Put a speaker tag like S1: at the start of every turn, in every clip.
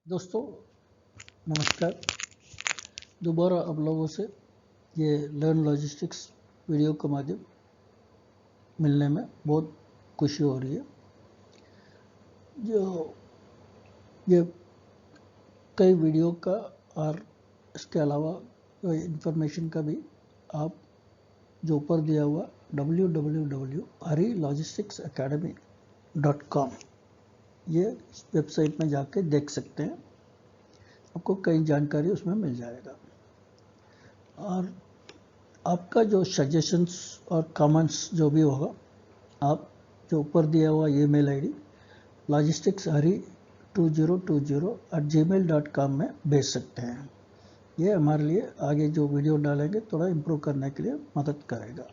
S1: दोस्तों नमस्कार। दोबारा आप लोगों से ये लर्न लॉजिस्टिक्स वीडियो के माध्यम मिलने में बहुत खुशी हो रही है। जो ये कई वीडियो का और इसके अलावा इंफॉर्मेशन का भी आप जो ऊपर दिया हुआ www.harilogisticsacademy.com ये वेबसाइट में जाके देख सकते हैं। आपको कई जानकारी उसमें मिल जाएगा और आपका जो सजेशंस और कमेंट्स जो भी होगा आप जो ऊपर दिया हुआ ईमेल आईडी logisticsari2020@gmail.com में भेज सकते हैं। ये हमारे लिए आगे जो वीडियो डालेंगे थोड़ा इम्प्रूव करने के लिए मदद करेगा।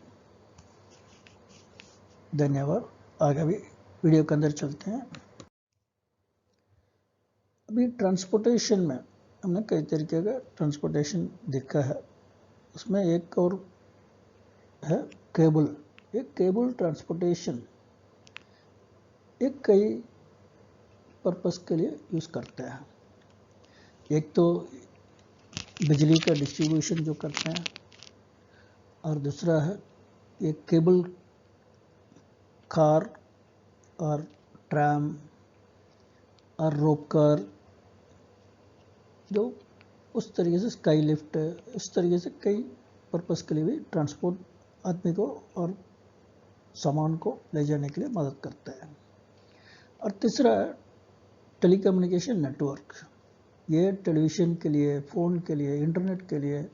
S1: धन्यवाद। आगे भी वीडियो के अंदर चलते हैं। अभी ट्रांसपोर्टेशन में हमने कई तरीके का ट्रांसपोर्टेशन देखा है। उसमें एक और है केबल। एक केबल ट्रांसपोर्टेशन एक कई पर्पस के लिए यूज़ करते हैं। एक तो बिजली का डिस्ट्रीब्यूशन जो करते हैं और दूसरा है एक केबल कार और ट्राम और रोप कार जो उस तरीके से स्काई लिफ्ट इस तरीके से कई पर्पस के लिए भी ट्रांसपोर्ट आदमी को और सामान को ले जाने के लिए मदद करता है। और तीसरा है टेलीकम्युनिकेशन नेटवर्क। ये टेलीविज़न के लिए, फ़ोन के लिए, इंटरनेट के लिए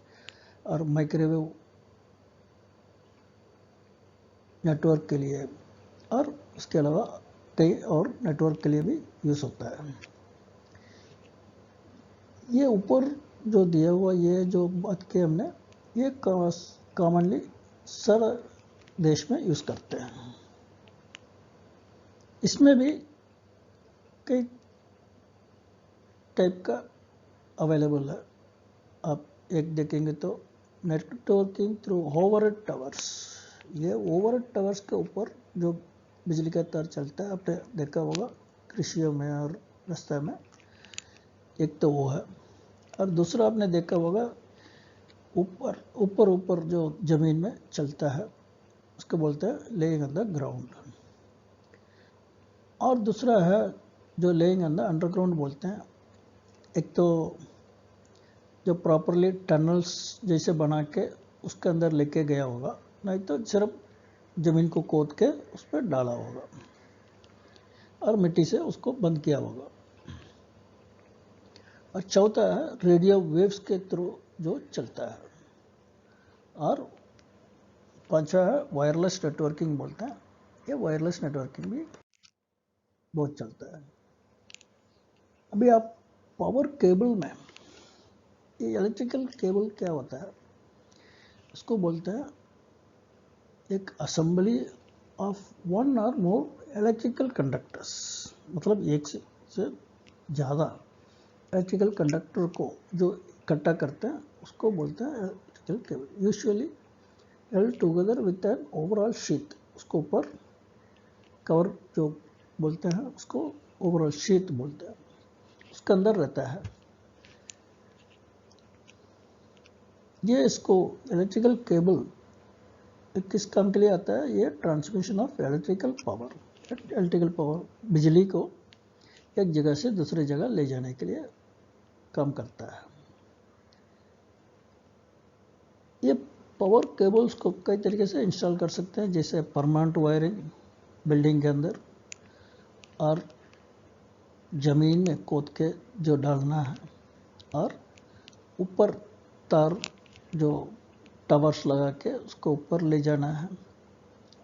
S1: और माइक्रोवेव नेटवर्क के लिए और इसके अलावा कई और नेटवर्क के लिए भी यूज़ होता है। ये ऊपर जो दिया हुआ ये जो बात की हमने ये कॉमनली सारा देश में यूज़ करते हैं। इसमें भी कई टाइप का अवेलेबल है। आप एक देखेंगे तो नेटवर्किंग थ्रू ओवरहेड टावर्स। ये ओवरहेड टावर्स के ऊपर जो बिजली का तार चलता है आपने देखा होगा कृषियों में और रास्ते में। एक तो वो है और दूसरा आपने देखा होगा ऊपर जो ज़मीन में चलता है उसको बोलते हैं लेइंग ऑन द ग्राउंड। और दूसरा है जो लेइंग ऑन द अंडरग्राउंड बोलते हैं। एक तो जो प्रॉपरली टनल्स जैसे बना के उसके अंदर लेके गया होगा, नहीं तो सिर्फ ज़मीन को खोद के उस पर डाला होगा और मिट्टी से उसको बंद किया होगा। और चौथा है रेडियो वेव्स के थ्रू जो चलता है। और पांचवा है वायरलेस नेटवर्किंग बोलते हैं। ये वायरलेस नेटवर्किंग भी बहुत चलता है। अभी आप पावर केबल में ये इलेक्ट्रिकल केबल क्या होता है उसको बोलते हैं एक असेंबली ऑफ वन और मोर इलेक्ट्रिकल कंडक्टर्स। मतलब एक से ज़्यादा इलेक्ट्रिकल कंडक्टर को जो इकट्ठा करते हैं उसको बोलते हैं electrical cable. Usually held together with an overall sheet. उसको ऊपर कवर जो बोलते हैं उसको ओवरऑल शीट बोलते हैं, उसके अंदर रहता है। ये इसको इलेक्ट्रिकल केबल किस काम के लिए आता है? ये ट्रांसमिशन ऑफ इलेक्ट्रिकल पावर बिजली को एक जगह से दूसरी जगह ले जाने के लिए काम करता है। ये पावर केबल्स को कई तरीके से इंस्टॉल कर सकते हैं, जैसे परमानेंट वायरिंग बिल्डिंग के अंदर और ज़मीन में खोद के जो डालना है और ऊपर तार जो टावर्स लगा के उसको ऊपर ले जाना है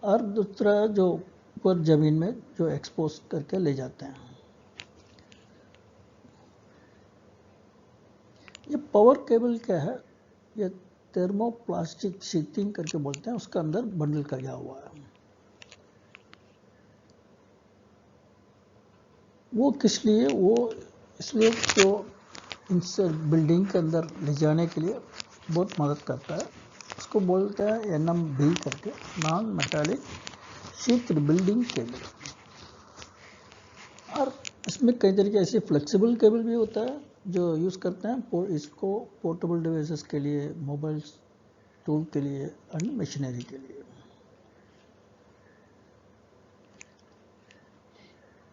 S1: और दूसरा जो ऊपर ज़मीन में जो एक्सपोज करके ले जाते हैं। ये पावर केबल क्या है? ये थर्मोप्लास्टिक शीथिंग करके बोलते हैं, उसका अंदर बंडल किया हुआ है। वो किस लिए? वो इसलिए जो इनसे बिल्डिंग के अंदर ले जाने के लिए बहुत मदद करता है। उसको बोलते हैं NMB करके, non metallic sheath building cable. और इसमें कई तरीके ऐसे फ्लेक्सिबल केबल भी होता है जो यूज़ करते हैं इसको पोर्टेबल डिवाइसेस के लिए, मोबाइल टूल के लिए एंड मशीनरी के लिए।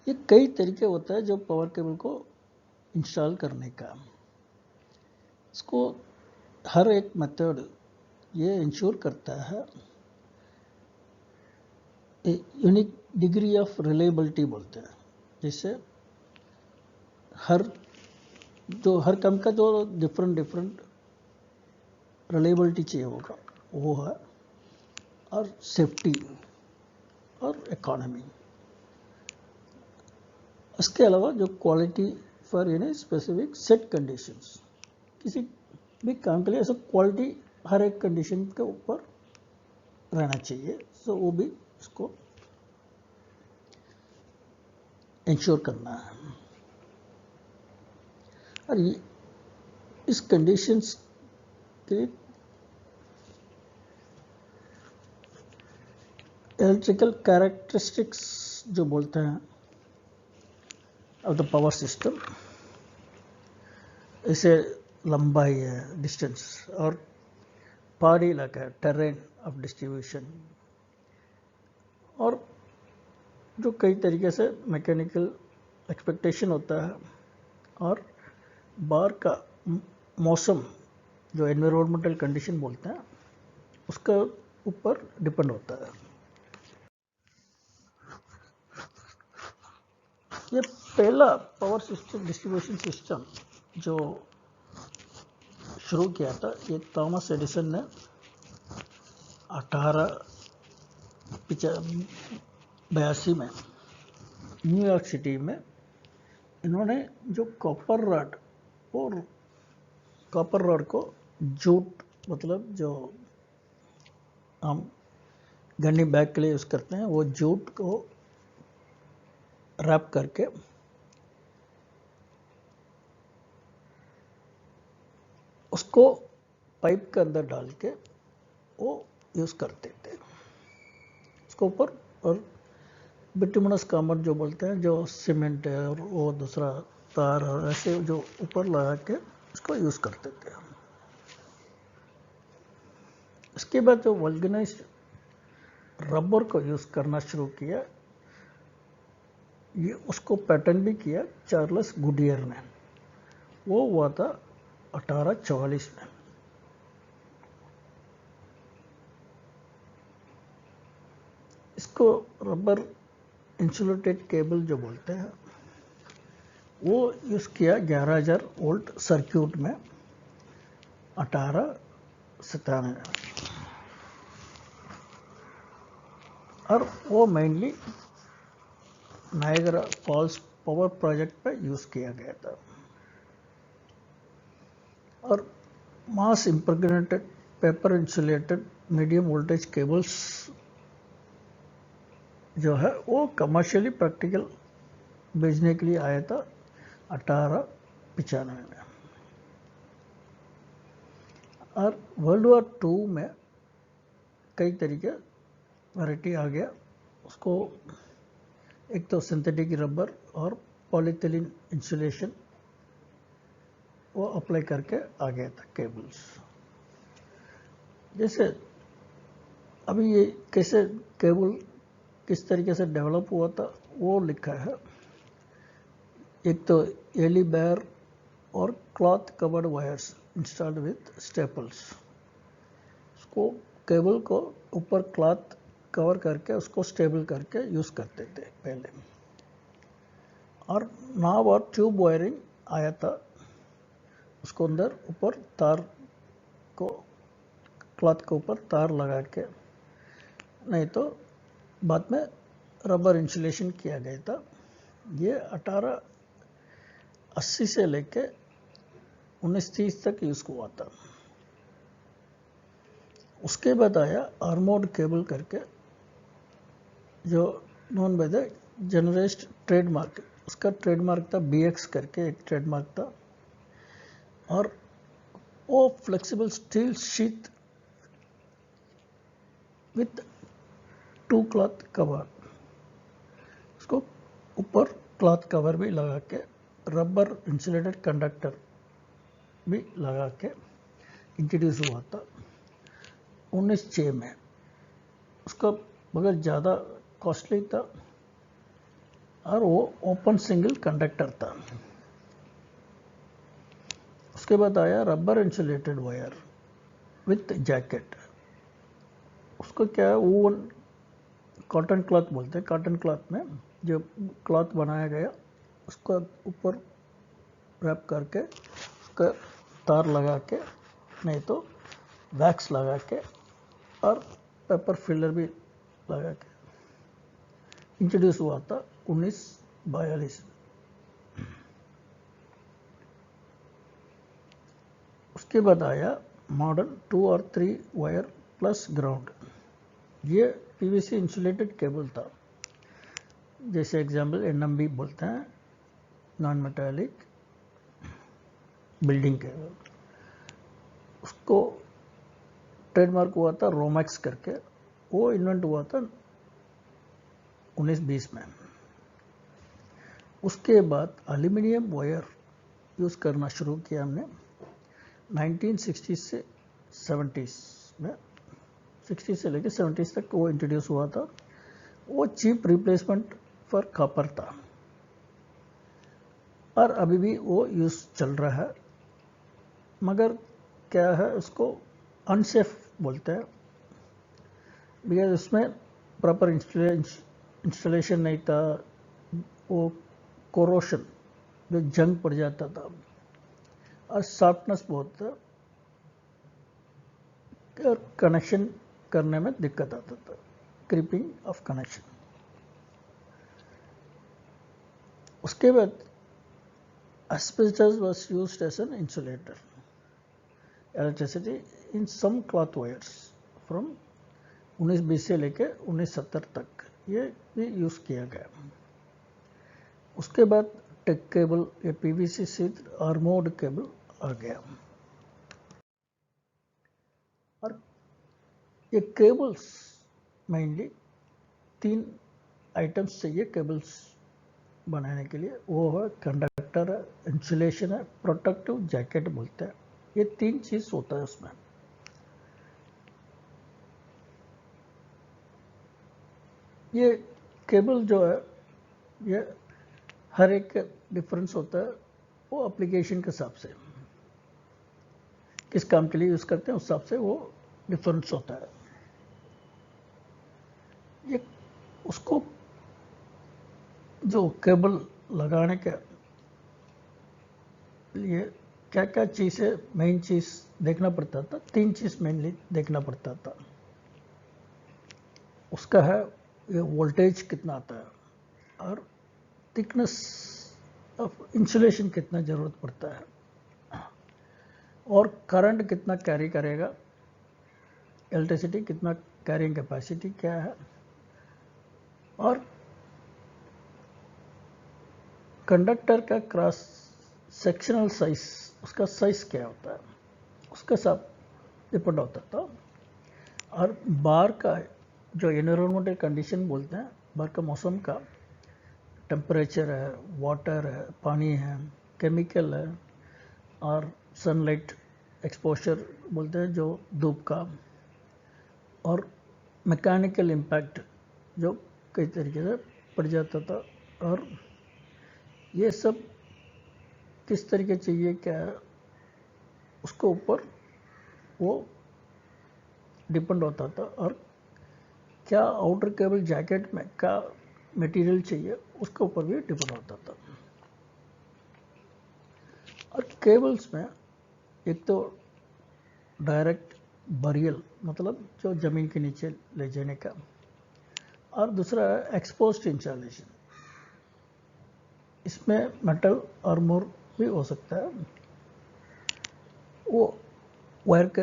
S1: ये कई तरीके होता है जो पावर केबल को इंस्टॉल करने का। इसको हर एक मेथड ये इंश्योर करता है यूनिक डिग्री ऑफ रिलायबिलिटी बोलते हैं, जिससे हर कम का जो डिफरेंट रिलायबिलिटी चाहिए होगा वो है, और सेफ्टी और इकोनॉमी। इसके अलावा जो quality for specific set conditions, किसी भी काम के लिए ऐसा क्वालिटी हर एक कंडीशन के ऊपर रहना चाहिए, सो वो भी इसको इंश्योर करना है। और इस कंडीशंस के इलेक्ट्रिकल कैरेक्टरिस्टिक्स जो बोलते हैं ऑफ द पावर सिस्टम, इसे लंबाई है, डिस्टेंस, और पहाड़ी इलाका है, टेरेन ऑफ डिस्ट्रीब्यूशन, और जो कई तरीके से मैकेनिकल एक्सपेक्टेशन होता है, और बाहर का मौसम जो एनवायरमेंटल कंडीशन बोलते हैं उसका ऊपर डिपेंड होता है। ये पहला पावर सिस्टम डिस्ट्रीब्यूशन सिस्टम जो शुरू किया था, ये थॉमस एडिसन ने 1882 में न्यूयॉर्क सिटी में इन्होंने जो कॉपर रॉड को जूट, मतलब जो हम गन्नी बैग के लिए यूज़ करते हैं, वो जूट को रैप करके उसको पाइप के अंदर डाल के वो यूज़ करते थे उसके ऊपर, और बिटुमिनस कॉम्पाउंड जो बोलते हैं, जो सीमेंट है और वो दूसरा तार और ऐसे जो ऊपर लगा के उसको यूज़ करते थे। इसके बाद जो वल्गनाइज्ड रबर को यूज़ करना शुरू किया, ये उसको पैटर्न भी किया चार्ल्स गुडियर ने, वो हुआ था 1844 में। इसको रबर इंसुलेटेड केबल जो बोलते हैं वो यूज़ किया 11,000 वोल्ट सर्क्यूट में 1897 में, और वो mainly Niagara falls power project पे यूज़ किया गया था। और mass impregnated paper insulated medium voltage cables जो है वो कमर्शियली प्रैक्टिकल बेचने के लिए आया था 1895 में। और वर्ल्ड वॉर 2 में कई तरीके वैरायटी आ गया, उसको एक तो सिंथेटिक रबर और पॉलीथिलीन इंसुलेशन वो अप्लाई करके आ गया था केबल्स। जैसे अभी ये कैसे केबल किस तरीके से डेवलप हुआ था वो लिखा है। एक तो एली बेयर और cloth covered wires installed with staples, उसको केबल को ऊपर क्लॉथ कवर करके उसको स्टेबल करके यूज़ करते थे पहले। और नाव और ट्यूब वायरिंग आया था, उसको अंदर ऊपर तार को, क्लॉथ के ऊपर तार लगा के, नहीं तो बाद में रबर इंसुलेशन किया गया था। ये 1880 से लेके 1930 तक यूज़ हुआ था। उसके बाद आया आर्मोर्ड केबल करके, जो नॉन बाय द जनरेस्ट ट्रेडमार्क, उसका ट्रेडमार्क था BX करके एक ट्रेडमार्क था, और वो flexible steel sheet with 2 cloth cover, उसको ऊपर क्लॉथ कवर भी लगा के, रबर इंसुलेटेड कंडक्टर भी लगा के इंट्रोड्यूस हुआ था 1906 में। उसका मगर ज़्यादा कॉस्टली था और वो ओपन सिंगल कंडक्टर था। उसके बाद आया rubber insulated wire with jacket. उसको क्या है, वूवन कॉटन क्लॉथ बोलते हैं। कॉटन क्लॉथ में जो क्लॉथ बनाया गया उसका ऊपर रैप करके उसका तार लगा के, नहीं तो वैक्स लगा के और पेपर फिलर भी लगा के इंट्रोड्यूस हुआ था 1942 में। उसके बाद आया मॉडर्न 2 और 3 वायर प्लस ग्राउंड। ये पीवीसी इंसुलेटेड केबल था, जैसे एग्जाम्पल एनएमबी बोलते हैं, नॉन मेटालिक बिल्डिंग केबल। उसको ट्रेडमार्क हुआ था रोमैक्स करके, वो इन्वेंट हुआ था 1920 में। उसके बाद एल्यूमिनियम वायर यूज़ करना शुरू किया हमने 1960 से 70s में। 60 से लेकर 70s तक वो इंट्रोड्यूस हुआ था। वो चीप रिप्लेसमेंट फॉर कॉपर था और अभी भी वो यूज़ चल रहा है, मगर क्या है, उसको अनसेफ बोलते हैं बिकॉज उसमें प्रॉपर इंस्टॉलेशन नहीं था। वो कोरोशन जो जंग पड़ जाता था और सॉफ्टनेस बहुत था और कनेक्शन करने में दिक्कत आता था, क्रीपिंग ऑफ कनेक्शन। उसके बाद asbestos was used as an insulator electricity in some cloth wires from 1920 से लेकर 1970 तक ये भी यूज़ किया गया। उसके बाद टेक केबल या पीवीसी शीट आर्मोर्ड केबल आ गया। और ये केबल्स मेनली 3 आइटम्स चाहिए केबल्स बनाने के लिए, वो है कंडक्टर है, इंसुलेशन है, प्रोटेक्टिव जैकेट बोलते हैं। ये 3 चीज होता है उसमें। ये केबल जो है ये हर एक डिफरेंस होता है, वो एप्लीकेशन के हिसाब से किस काम के लिए यूज करते हैं उस हिसाब से वो डिफरेंस होता है। ये उसको जो केबल लगाने के लिए क्या क्या चीज़ है, मेन चीज़ देखना पड़ता था। 3 चीज़ मेनली देखना पड़ता था। उसका है ये वोल्टेज कितना आता है और थिकनेस ऑफ इंसुलेशन कितना ज़रूरत पड़ता है और करंट कितना कैरी करेगा, इलेक्ट्रिसिटी कितना कैरिंग कैपेसिटी क्या है, और कंडक्टर का क्रॉस सेक्शनल साइज, उसका साइज क्या होता है, उसके साथ डिपेंड होता था। और बार का जो एनवायरमेंटल कंडीशन बोलते हैं, बार का मौसम का टेम्परेचर है, वाटर है, पानी है, केमिकल है और सनलाइट एक्सपोजर बोलते हैं जो धूप का, और मैकेनिकल इम्पैक्ट जो कई तरीके से पड़ जाता था। और ये सब किस तरीके चाहिए क्या है उसके ऊपर वो डिपेंड होता था। और क्या आउटर केबल जैकेट में क्या मटेरियल चाहिए उसके ऊपर भी डिपेंड होता था। और केबल्स में एक तो डायरेक्ट बरियल मतलब जो ज़मीन के नीचे ले जाने का, और दूसरा है एक्सपोज्ड इंस्टॉलेशन। इसमें मेटल आर्मोर भी हो सकता है। वो वायर के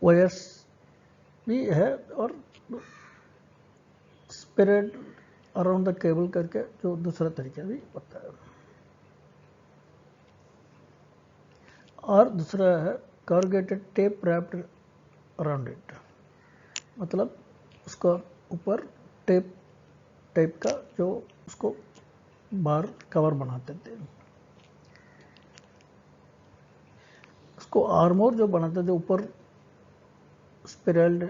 S1: वायर्स भी है और स्प्रेड अराउंड द केबल करके जो दूसरा तरीका भी होता है। और दूसरा है कॉर्गेटेड टेप रैप्ड अराउंड इट, मतलब उसका ऊपर टेप टाइप का जो उसको बार कवर बनाते थे। उसको आर्मोर जो बनाते थे ऊपर, स्पिरल्ड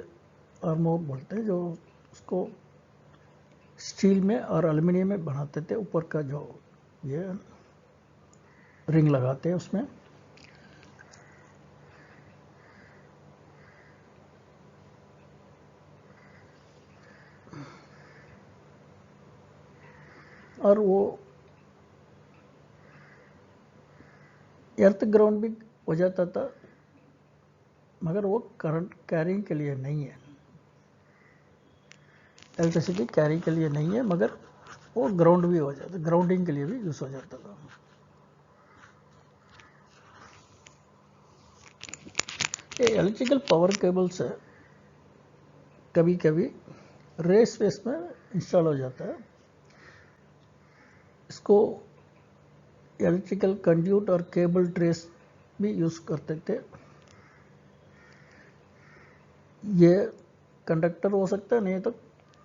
S1: आर्मोर बोलते हैं, जो उसको स्टील में और एल्युमिनियम में बनाते थे। ऊपर का जो ये रिंग लगाते हैं उसमें। और वो एर्थ ग्राउंड भी हो जाता था, मगर वो करंट कैरिंग के लिए नहीं है, इलेक्ट्रिसिटी कैरी के लिए नहीं है, मगर वो ग्राउंड भी हो जाता, ग्राउंडिंग के लिए भी यूज हो जाता था। ये इलेक्ट्रिकल पावर केबल्स है, कभी कभी रेस वेस में इंस्टॉल हो जाता है। इसको इलेक्ट्रिकल कंड्यूट और केबल ट्रेस भी यूज करते थे। ये कंडक्टर हो सकता है, नहीं तो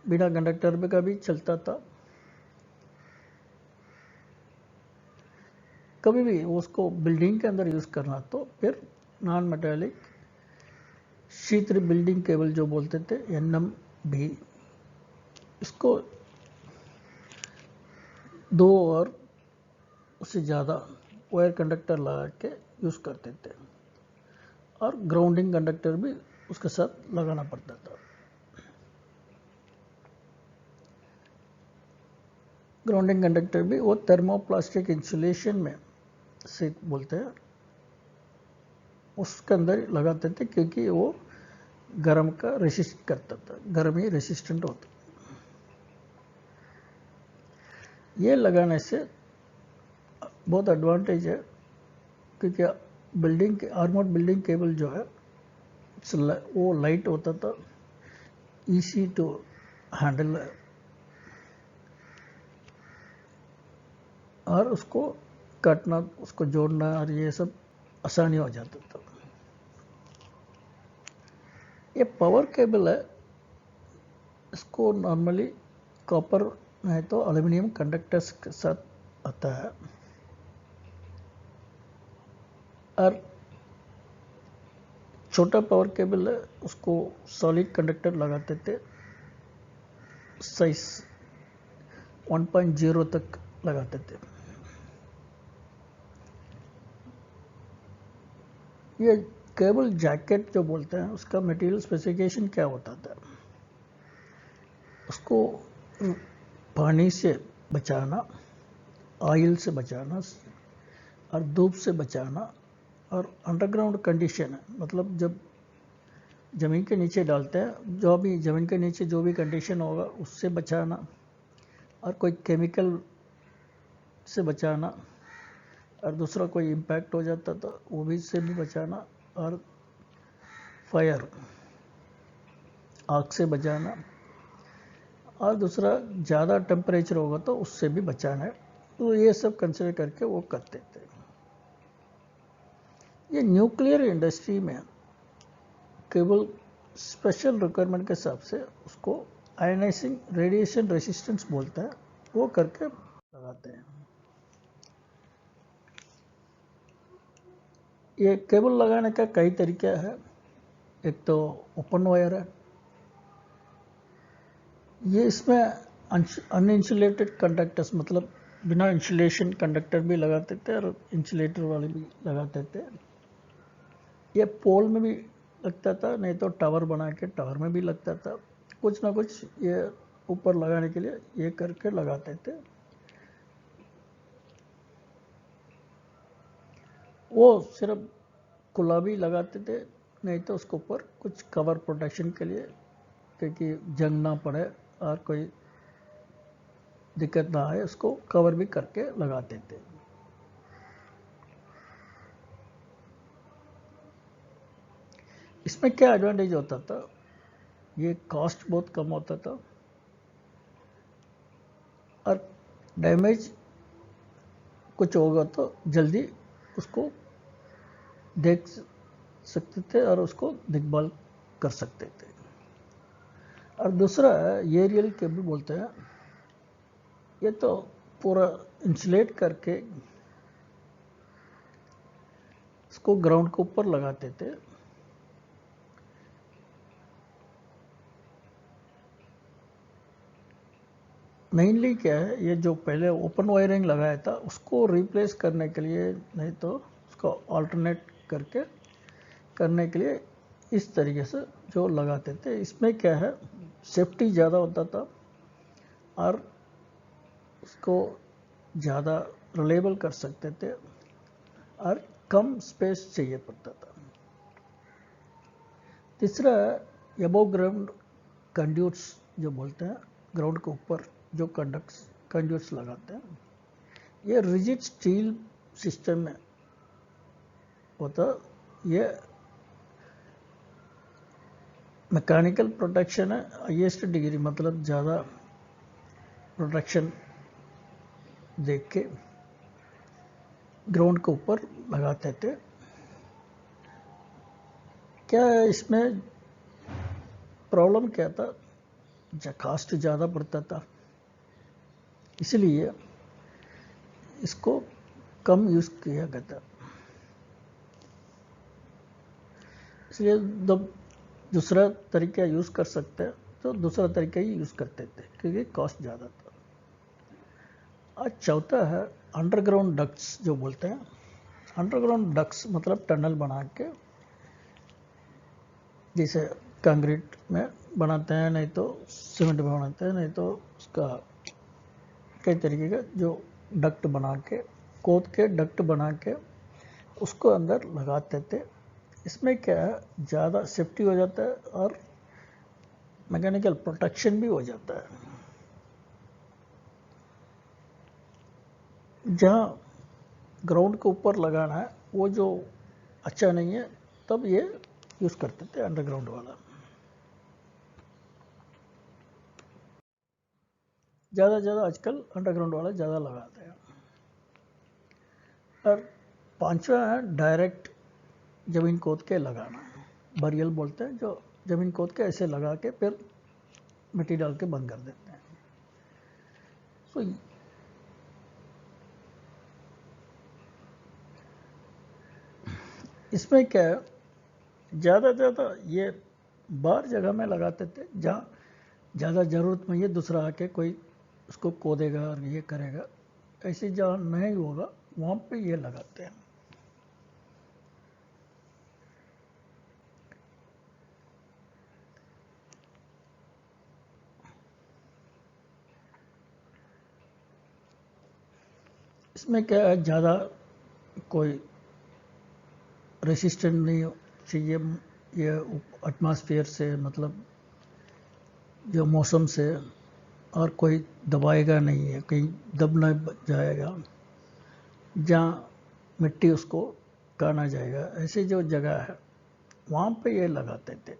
S1: बिना कंडक्टर पे का भी चलता था। कभी भी उसको बिल्डिंग के अंदर यूज करना तो फिर नॉन मेटालिक शीत्र बिल्डिंग केबल जो बोलते थे, NMB, इसको 2 और उससे ज़्यादा वायर कंडक्टर लगा के यूज करते थे, और ग्राउंडिंग कंडक्टर भी उसके साथ लगाना पड़ता था। ग्राउंडिंग कंडक्टर भी वो थर्मोप्लास्टिक इंसुलेशन में से बोलते हैं, उसके अंदर लगाते थे, क्योंकि वो गर्म का रेसिस्ट करता था, गर्मी रेसिस्टेंट होता। ये लगाने से बहुत एडवांटेज है, क्योंकि बिल्डिंग के आर्मोर्ड बिल्डिंग केबल जो है वो लाइट होता था, ईजी टू हैंडल, और उसको काटना, उसको जोड़ना और ये सब आसानी हो जाता था। ये पावर केबल है, इसको नॉर्मली कॉपर नहीं तो एल्युमिनियम कंडक्टर्स के साथ आता है, और छोटा पावर केबल है उसको सॉलिड कंडक्टर लगाते थे, साइज 1.0 तक लगाते थे। ये केबल जैकेट जो बोलते हैं, उसका मटेरियल स्पेसिफिकेशन क्या होता था, उसको पानी से बचाना, ऑयल से बचाना, और धूप से बचाना, और अंडरग्राउंड कंडीशन है, मतलब जब ज़मीन के नीचे डालते हैं, जो भी ज़मीन के नीचे जो भी कंडीशन होगा उससे बचाना, और कोई केमिकल से बचाना, और दूसरा कोई इम्पैक्ट हो जाता था वो भी से भी बचाना, और फायर आग से बचाना, और दूसरा ज़्यादा टेम्परेचर होगा तो उससे भी बचाना है। तो ये सब कंसिडर करके वो करते थे। ये न्यूक्लियर इंडस्ट्री में केवल स्पेशल रिक्वायरमेंट के हिसाब से उसको आयनाइजिंग रेडिएशन रेसिस्टेंस बोलते हैं, वो करके लगाते हैं। ये केबल लगाने का कई तरीका है। एक तो ओपन वायर है, ये इसमें अनइंसुलेटेड कंडक्टर्स, मतलब बिना इंसुलेशन कंडक्टर भी लगाते थे और इंसुलेटर वाले भी लगाते थे। ये पोल में भी लगता था, नहीं तो टावर बना के टावर में भी लगता था, कुछ ना कुछ ये ऊपर लगाने के लिए ये करके लगाते थे। वो सिर्फ खुला भी लगाते थे, नहीं तो उसके ऊपर कुछ कवर प्रोटेक्शन के लिए, क्योंकि जंग ना पड़े और कोई दिक्कत ना आए, उसको कवर भी करके लगाते थे। इसमें क्या एडवांटेज होता था, ये कॉस्ट बहुत कम होता था, और डैमेज कुछ होगा तो जल्दी उसको देख सकते थे और उसको देखभाल कर सकते थे। और दूसरा एरियल केबल बोलते हैं, ये तो पूरा इंसुलेट करके इसको ग्राउंड के ऊपर लगाते थे। मेनली क्या है, ये जो पहले ओपन वायरिंग लगाया था उसको रिप्लेस करने के लिए, नहीं तो उसको अल्टरनेट करके करने के लिए इस तरीके से जो लगाते थे। इसमें क्या है, सेफ्टी ज़्यादा होता था और उसको ज़्यादा रिलेबल कर सकते थे और कम स्पेस चाहिए पड़ता था। तीसरा एबोव ग्राउंड कंड्यूट्स जो बोलते हैं, ग्राउंड के ऊपर जो कंड्यूट्स लगाते हैं, ये रिजिड स्टील सिस्टम में होता। ये मैकेनिकल प्रोटेक्शन है हाईएस्ट डिग्री, मतलब ज़्यादा प्रोटेक्शन देख के ग्राउंड के ऊपर लगाते थे। क्या है इसमें प्रॉब्लम क्या था, कास्ट ज़्यादा पड़ता था, इसलिए इसको कम यूज़ किया गया था। इसलिए जब दूसरा तरीका यूज़ कर सकते हैं तो दूसरा तरीका ही यूज़ करते थे क्योंकि कॉस्ट ज़्यादा था। और चौथा है अंडरग्राउंड डक्ट्स जो बोलते हैं। अंडरग्राउंड डक्ट्स मतलब टनल बना के, जैसे कंक्रीट में बनाते हैं, नहीं तो सीमेंट में बनाते हैं, नहीं तो उसका कई तरीके का जो डक्ट बना के, खोद के डक्ट बना के उसको अंदर लगाते थे। इसमें क्या है, ज़्यादा सेफ्टी हो जाता है और मैकेनिकल प्रोटेक्शन भी हो जाता है। जहाँ ग्राउंड के ऊपर लगाना है वो जो अच्छा नहीं है, तब ये यूज़ करते थे अंडरग्राउंड वाला। ज़्यादा आजकल अंडरग्राउंड वाला ज़्यादा लगाते हैं। और पांचवा है डायरेक्ट ज़मीन खोद के लगाना, बरियल बोलते हैं, जो ज़मीन खोद के ऐसे लगा के फिर मिट्टी डाल के बंद कर देते हैं। तो इसमें क्या है, ज़्यादा ये बाहर जगह में लगाते थे जहाँ ज़्यादा ज़रूरत में ये दूसरा आके कोई उसको खोदेगा और ये करेगा। ऐसी जहाँ नहीं होगा वहाँ पे ये लगाते हैं। इसमें क्या है, ज़्यादा कोई रेसिस्टेंट नहीं चाहिए, ये एटमॉस्फेयर से, मतलब जो मौसम से, और कोई दबाएगा नहीं है, कहीं दब न जाएगा, जहाँ मिट्टी उसको काना जाएगा, ऐसी जो जगह है वहाँ पे ये लगाते थे।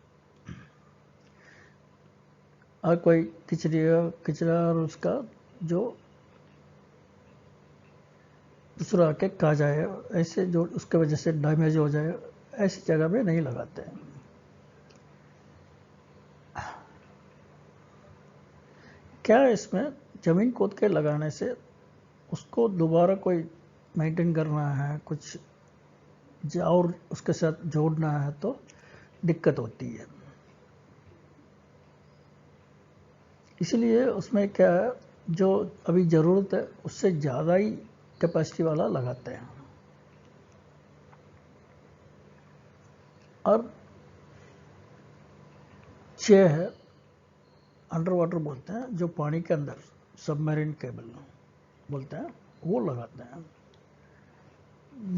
S1: और कोई किचरा और उसका जो दूसरा आके खा जाए, ऐसे जो उसके वजह से डैमेज हो जाए, ऐसी जगह पे नहीं लगाते हैं। क्या है, इसमें ज़मीन खोद के लगाने से उसको दोबारा कोई मेंटेन करना है, कुछ और उसके साथ जोड़ना है तो दिक्कत होती है। इसलिए उसमें क्या है, जो अभी ज़रूरत है उससे ज़्यादा ही कैपेसिटी वाला लगाते हैं। और 6 है अंडर वाटर बोलते हैं, जो पानी के अंदर सबमरीन केबल बोलते हैं, वो लगाते हैं।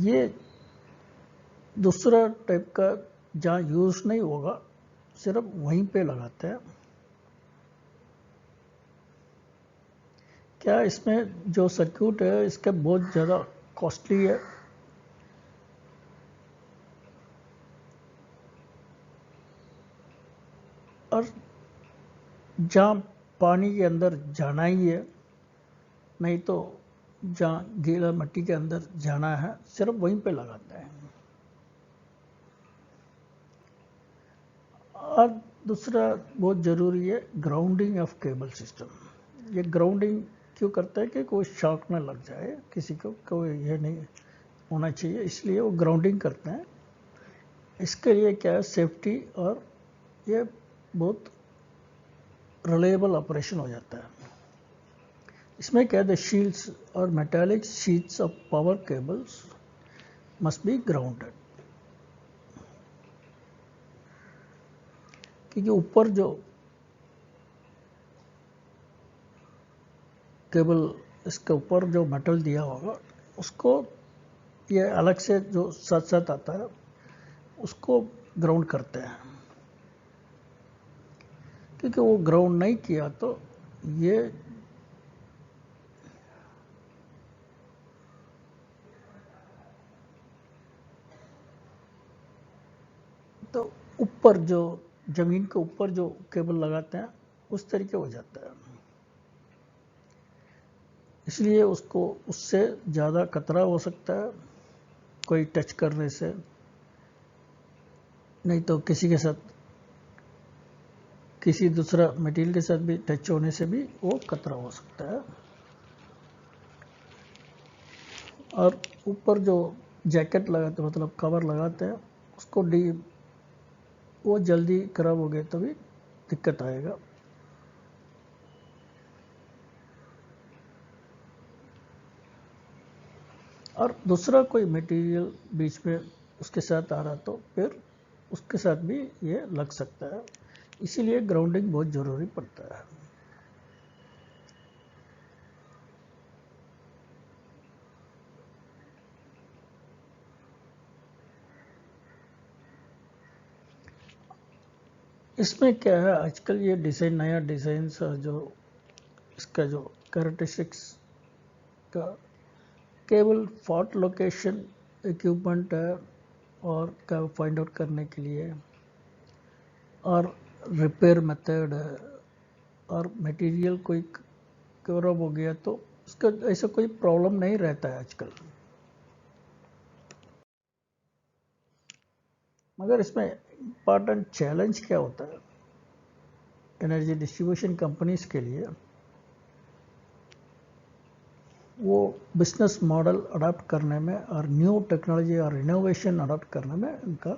S1: ये दूसरा टाइप का जहाँ यूज़ नहीं होगा सिर्फ वहीं पे लगाते हैं। क्या इसमें जो सर्क्यूट है इसका बहुत ज़्यादा कॉस्टली है, और जहाँ पानी के अंदर जाना ही है, नहीं तो जहाँ गीला मिट्टी के अंदर जाना है सिर्फ वहीं पे लगाते हैं। और दूसरा बहुत ज़रूरी है ग्राउंडिंग ऑफ केबल सिस्टम। ये ग्राउंडिंग क्यों करते हैं कि कोई शॉक ना लग जाए, किसी को कोई ये नहीं होना चाहिए, इसलिए वो ग्राउंडिंग करते हैं। इसके लिए क्या है, सेफ्टी, और ये बहुत रिलायबल ऑपरेशन हो जाता है। इसमें क्या है, द शील्ड्स और metallic sheets of power cables must be grounded, क्योंकि ऊपर जो केबल, इसके ऊपर जो मेटल दिया होगा उसको ये अलग से जो साथ साथ आता है उसको ग्राउंड करते हैं, क्योंकि वो ग्राउंड नहीं किया तो ये तो ऊपर जो जमीन के ऊपर जो केबल लगाते हैं उस तरीके हो जाता है, इसलिए उसको उससे ज़्यादा खतरा हो सकता है कोई टच करने से, नहीं तो किसी के साथ, किसी दूसरा मटेरियल के साथ भी टच होने से भी वो खतरा हो सकता है। और ऊपर जो जैकेट लगाते हैं, मतलब कवर लगाते हैं, उसको वो जल्दी खराब हो गए तो भी दिक्कत आएगा। और दूसरा कोई मटेरियल बीच में उसके साथ आ रहा तो फिर उसके साथ भी ये लग सकता है, इसीलिए ग्राउंडिंग बहुत ज़रूरी पड़ता है। इसमें क्या है, आजकल ये डिज़ाइन, नया डिज़ाइन जो इसका जो कैरेक्टरिस्टिक्स का केवल फॉल्ट लोकेशन इक्विपमेंट है और का फाइंड आउट करने के लिए, और रिपेयर मेथड है, और मटेरियल कोई खराब हो गया तो उसका ऐसा कोई प्रॉब्लम नहीं रहता है आजकल। मगर इसमें इम्पॉर्टेंट चैलेंज क्या होता है एनर्जी डिस्ट्रीब्यूशन कंपनीज के लिए, वो बिजनेस मॉडल अडॉप्ट करने में और न्यू टेक्नोलॉजी और इनोवेशन अडॉप्ट करने में उनका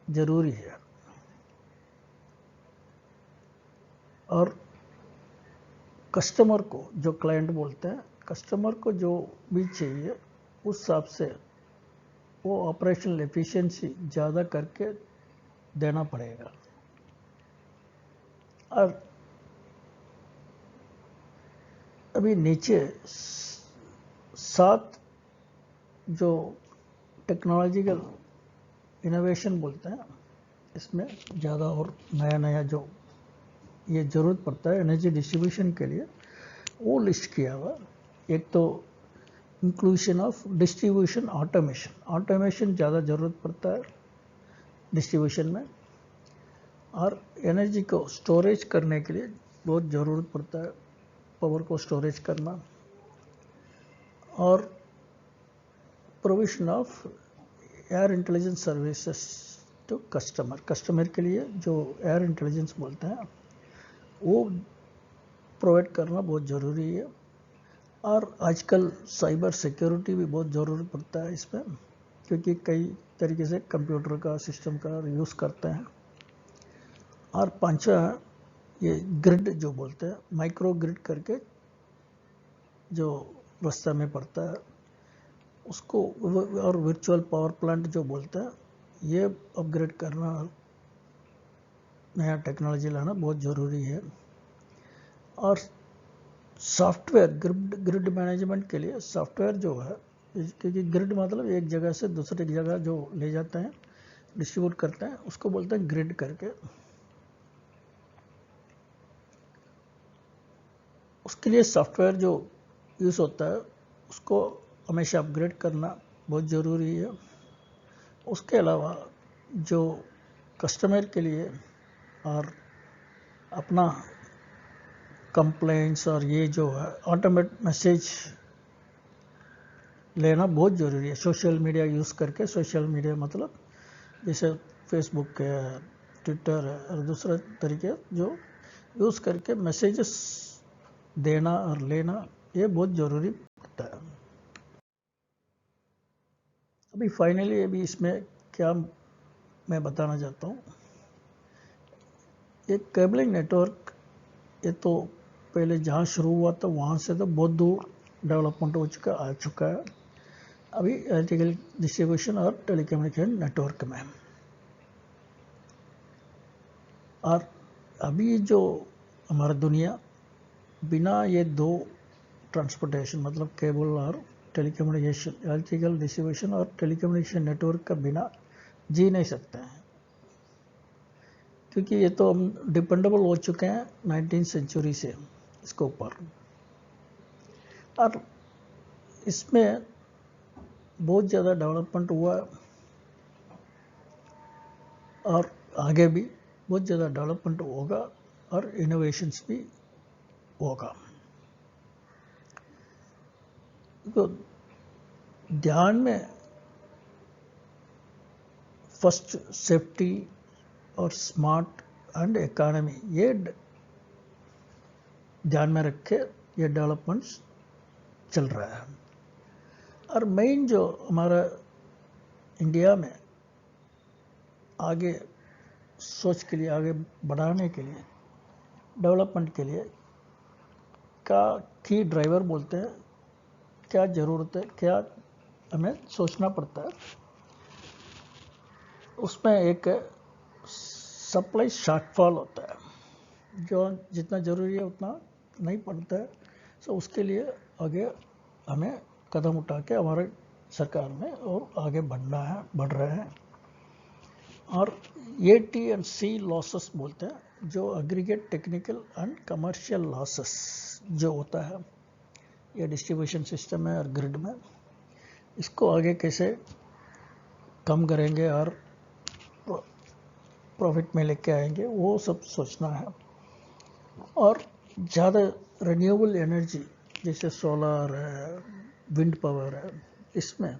S1: जरूरी है। और कस्टमर को, जो क्लाइंट बोलते हैं, कस्टमर को जो भी चाहिए उस हिसाब से वो ऑपरेशनल एफिशिएंसी ज़्यादा करके देना पड़ेगा। और अभी नीचे 7 जो टेक्नोलॉजिकल इनोवेशन बोलते हैं, इसमें ज़्यादा और नया नया जो ये ज़रूरत पड़ता है एनर्जी डिस्ट्रीब्यूशन के लिए, वो लिस्ट किया हुआ। एक तो इंक्लूशन ऑफ डिस्ट्रीब्यूशन ऑटोमेशन ज़्यादा ज़रूरत पड़ता है डिस्ट्रीब्यूशन में, और एनर्जी को स्टोरेज करने के लिए बहुत ज़रूरत पड़ता है पावर को स्टोरेज करना, और provision of air intelligence services to customer के लिए जो एयर इंटेलिजेंस बोलते हैं वो प्रोवाइड करना बहुत ज़रूरी है। और आजकल साइबर सिक्योरिटी भी बहुत ज़रूरी पड़ता है इसमें, क्योंकि कई तरीके से कंप्यूटर का सिस्टम का यूज़ करते हैं। और पांचवा ये ग्रिड जो बोलते हैं, माइक्रो ग्रिड करके जो रास्ता में पड़ता है उसको, और वर्चुअल पावर प्लांट जो बोलते हैं, ये अपग्रेड करना, नया टेक्नोलॉजी लाना बहुत ज़रूरी है। और सॉफ्टवेयर, ग्रिड मैनेजमेंट के लिए सॉफ्टवेयर जो है, क्योंकि ग्रिड मतलब एक जगह से दूसरी जगह जो ले जाते हैं, डिस्ट्रीब्यूट करते हैं, उसको बोलते हैं ग्रिड करके। उसके लिए सॉफ्टवेयर जो यूज़ होता है उसको हमेशा अपग्रेड करना बहुत ज़रूरी है। उसके अलावा जो कस्टमर के लिए और अपना कंप्लेंट्स और ये जो है ऑटोमेट मैसेज लेना बहुत ज़रूरी है सोशल मीडिया यूज़ करके। सोशल मीडिया मतलब जैसे फेसबुक है, ट्विटर है और दूसरे तरीके जो यूज़ करके मैसेजेस देना और लेना ये बहुत ज़रूरी पड़ता है। अभी फाइनली अभी इसमें क्या मैं बताना चाहता हूँ, एक केबलिंग नेटवर्क ये तो पहले जहाँ शुरू हुआ था वहाँ से तो बहुत दूर डेवलपमेंट आ चुका है अभी इलेक्ट्रिकल डिस्ट्रीब्यूशन और टेलीकम्युनिकेशन नेटवर्क में। और अभी जो हमारा दुनिया बिना ये दो ट्रांसपोर्टेशन मतलब केबल और टेलीकम्युनिकेशन, इलेक्ट्रिकल डिस्ट्रीब्यूशन और टेलीकम्युनिकेशन नेटवर्क का बिना जी नहीं सकते हैं, क्योंकि ये तो हम डिपेंडेबल हो चुके हैं 19वीं सेंचुरी से इसके ऊपर। और इसमें बहुत ज़्यादा डेवलपमेंट हुआ और आगे भी बहुत ज़्यादा डेवलपमेंट होगा और इनोवेशंस भी होगा। तो ध्यान में फर्स्ट सेफ्टी और स्मार्ट एंड इकोनॉमी ये ध्यान में रख के ये डेवलपमेंट्स चल रहा है। और मेन जो हमारा इंडिया में आगे सोच के लिए, आगे बढ़ाने के लिए, डेवलपमेंट के लिए का की ड्राइवर बोलते हैं, क्या ज़रूरत है, क्या हमें सोचना पड़ता है, उसमें एक सप्लाई शॉर्टफॉल होता है, जो जितना ज़रूरी है उतना नहीं पड़ता है। सो उसके लिए आगे हमें कदम उठा के हमारे सरकार में और आगे बढ़ रहे हैं। और AT&C लॉसेस बोलते हैं, जो aggregate technical and commercial losses जो होता है ये डिस्ट्रीब्यूशन सिस्टम में और ग्रिड में, इसको आगे कैसे कम करेंगे और प्रॉफिट में लेके आएंगे, वो सब सोचना है। और ज़्यादा रिन्यूएबल एनर्जी जैसे सोलर है, विंड पावर है, इसमें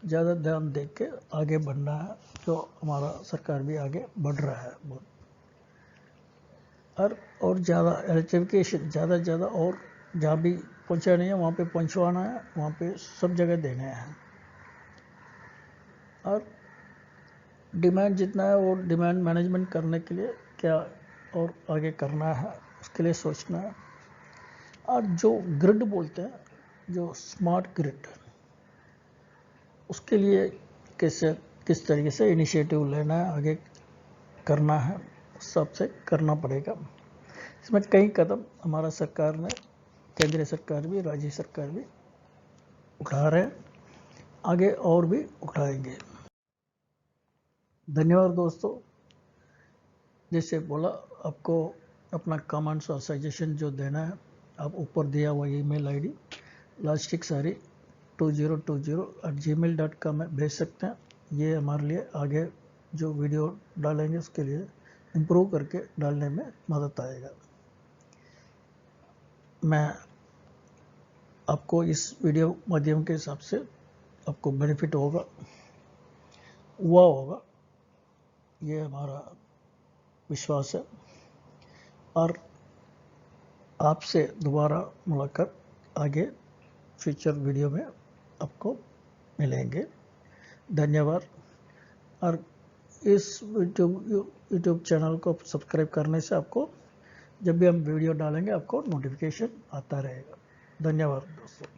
S1: ज़्यादा ध्यान दे के आगे बढ़ना है, जो हमारा सरकार भी आगे बढ़ रहा है बहुत। और ज़्यादा इलेक्ट्रिफिकेशन ज़्यादा और जहाँ भी पहुँचाना है वहाँ पे पहुँचवाना है, वहाँ पे सब जगह देने हैं। और डिमांड जितना है वो डिमांड मैनेजमेंट करने के लिए क्या और आगे करना है, उसके लिए सोचना है। और जो ग्रिड बोलते हैं, जो स्मार्ट ग्रिड, उसके लिए किस तरीके से इनिशिएटिव लेना है, आगे करना है, सबसे करना पड़ेगा। इसमें कई कदम हमारा सरकार ने, केंद्रीय सरकार भी, राज्य सरकार भी उठा रहे हैं, आगे और भी उठाएंगे। धन्यवाद दोस्तों। जैसे बोला, आपको अपना कमेंट्स और सजेशन जो देना है, आप ऊपर दिया हुआ ईमेल आईडी lastic2020@gmail.com में भेज सकते हैं। ये हमारे लिए आगे जो वीडियो डालेंगे उसके लिए इम्प्रूव करके डालने में मदद आएगा। मैं आपको इस वीडियो माध्यम के हिसाब से आपको बेनिफिट होगा, ये हमारा विश्वास है। और आपसे दोबारा मुलाकात आगे फ्यूचर वीडियो में आपको मिलेंगे। धन्यवाद। और इस यूट्यूब चैनल को सब्सक्राइब करने से आपको जब भी हम वीडियो डालेंगे आपको नोटिफिकेशन आता रहेगा। धन्यवाद दोस्तों।